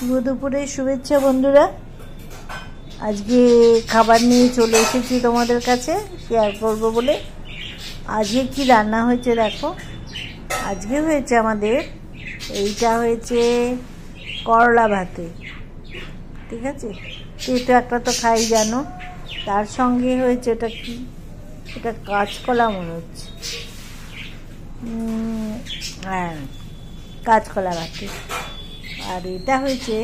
শুভ দুপুরের শুভেচ্ছা বন্ধুরা। আজকে খাবার নিয়ে চলে এসেছি তোমাদের কাছে শেয়ার করব বলে। আজকে কি রান্না হয়েছে দেখো। আজকে হয়েছে আমাদের এইটা হয়েছে করলা ভাতে, ঠিক আছে। তেতো একটা তো খাই জানো, তার সঙ্গে হয়েছে এটা কি, এটা কাঁচকলা মনে হচ্ছে, হ্যাঁ কাঁচকলা ভাতে। আর এটা হয়েছে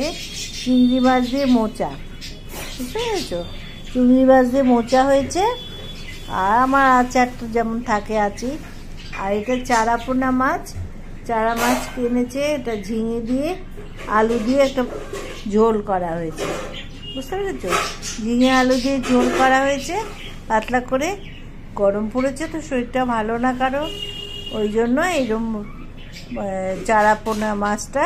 চিংড়ি মাছ দিয়ে মোচা, বুঝতে পেরেছো? চিংড়ি মাছ দিয়ে মোচা হয়েছে। আর আমার আচারটা যেমন থাকে আছে। আর এটা চারাপোনা মাছ, চারা মাছ কিনেছে, এটা ঝিঙে দিয়ে আলু দিয়ে একটা ঝোল করা হয়েছে, বুঝতে পেরেছো? ঝিঙে আলু দিয়ে ঝোল করা হয়েছে পাতলা করে। গরম পড়েছে তো শরীরটা ভালো না কারো, ওই জন্য এরকম চারাপোনা মাছটা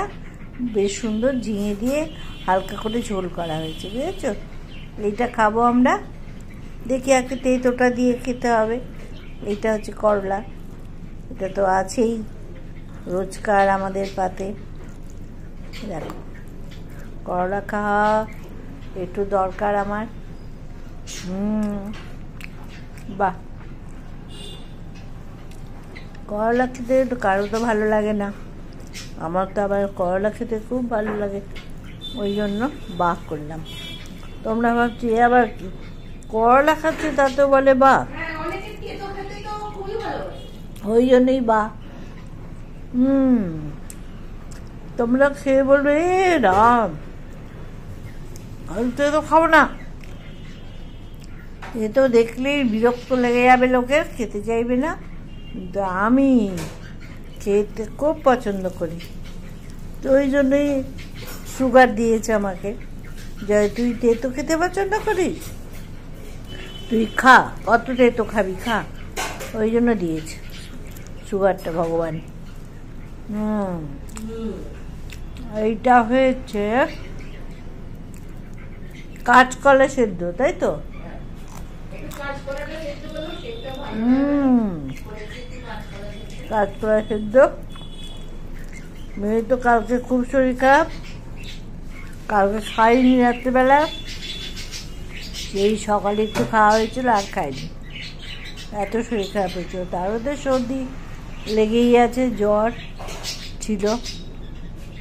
বেশ সুন্দর ঝিঙে দিয়ে হালকা করে ঝোল করা হয়েছে, বুঝেছো? এইটা খাবো আমরা, দেখি একটা তেঁতোটা দিয়ে খেতে হবে। এইটা হচ্ছে করলা, এটা তো আছেই রোজকার আমাদের পাতে। দেখো করলা খাওয়া একটু দরকার আমার। বাহ, করলা খেতে তো কারো তো ভালো লাগে না, আমার তো আবার করলা খেতে খুব ভালো লাগে, ওই জন্য বাহ করলাম। তোমরা ভাবছি আবার কি করলা খাচ্ছে তা তো বলে বাহ, ওই জন্যই বাহ। তোমরা খেয়ে বলবে এ রাম, আমি তো খাবো না। এ তো দেখলেই বিরক্ত লেগে যাবে লোকের, খেতে চাইবে না। কিন্তু আমি খেতে খুব পছন্দ করি, তো ওই জন্যই সুগার দিয়েছে আমাকে, যে তুই তেতো খেতে পছন্দ করিস, তুই খা, কত তেতো খাবি খা, ওই জন্য দিয়েছে সুগারটা ভগবান। এইটা হয়েছে কাঁচকলা সেদ্ধ, তাই তো? কাঁচকলা সেদ্ধ। মেয়ে তো কালকে খুব শরীর খারাপ, কালকে খাইনি রাত্রিবেলা, সেই সকালে একটু খাওয়া হয়েছিল আর খাইনি, এত শরীর খারাপ হয়েছিল। তার মধ্যে সর্দি লেগেই আছে, জ্বর ছিল।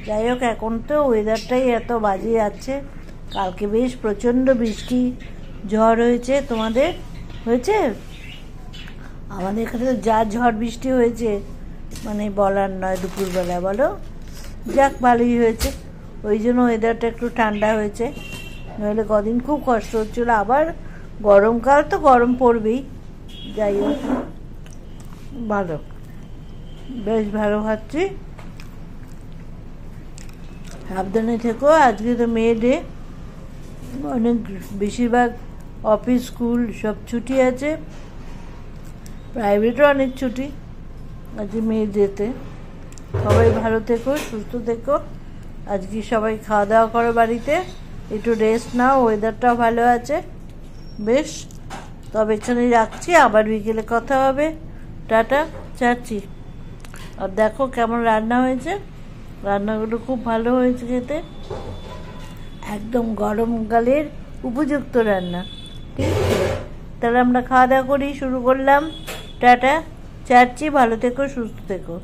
যাই হোক, এখন তো ওয়েদারটাই এত বাজে যাচ্ছে। কালকে বেশ প্রচণ্ড বৃষ্টি ঝড় হয়েছে, তোমাদের হয়েছে? আমাদের এখানে যা ঝড় বৃষ্টি হয়েছে মানে বলার নয়, দুপুরবেলা বলো। যাক ভালোই হয়েছে, ওই জন্য ওয়েদারটা একটু ঠান্ডা হয়েছে, নইলে কদিন খুব কষ্ট হচ্ছিল। আবার গরমকাল তো গরম পড়বেই। যাই হোক ভালো, বেশ ভালো খাচ্ছি। সাবধানে থেকো, আজকে তো মে ডে, অনেক বেশিরভাগ অফিস স্কুল সব ছুটি আছে, প্রাইভেটও অনেক ছুটি আজকে মে ডেতে। সবাই ভালো থেকো, সুস্থ থেকো। আজকে সবাই খাওয়া দাওয়া করো বাড়িতে, একটু রেস্ট নাও, ওয়েদারটাও ভালো আছে বেশ। তবে এখানে রাখছি, আবার বিকেলে কথা হবে। টাটা, ছাড়ছি। আর দেখো কেমন রান্না হয়েছে, রান্নাগুলো খুব ভালো হয়েছে খেতে, একদম গরমকালের উপযুক্ত রান্না, ঠিক আছে? তাহলে আমরা খাওয়া দাওয়া করি, শুরু করলাম। টাটা, ছাড়ছি, ভালো থেকো, সুস্থ থেকো।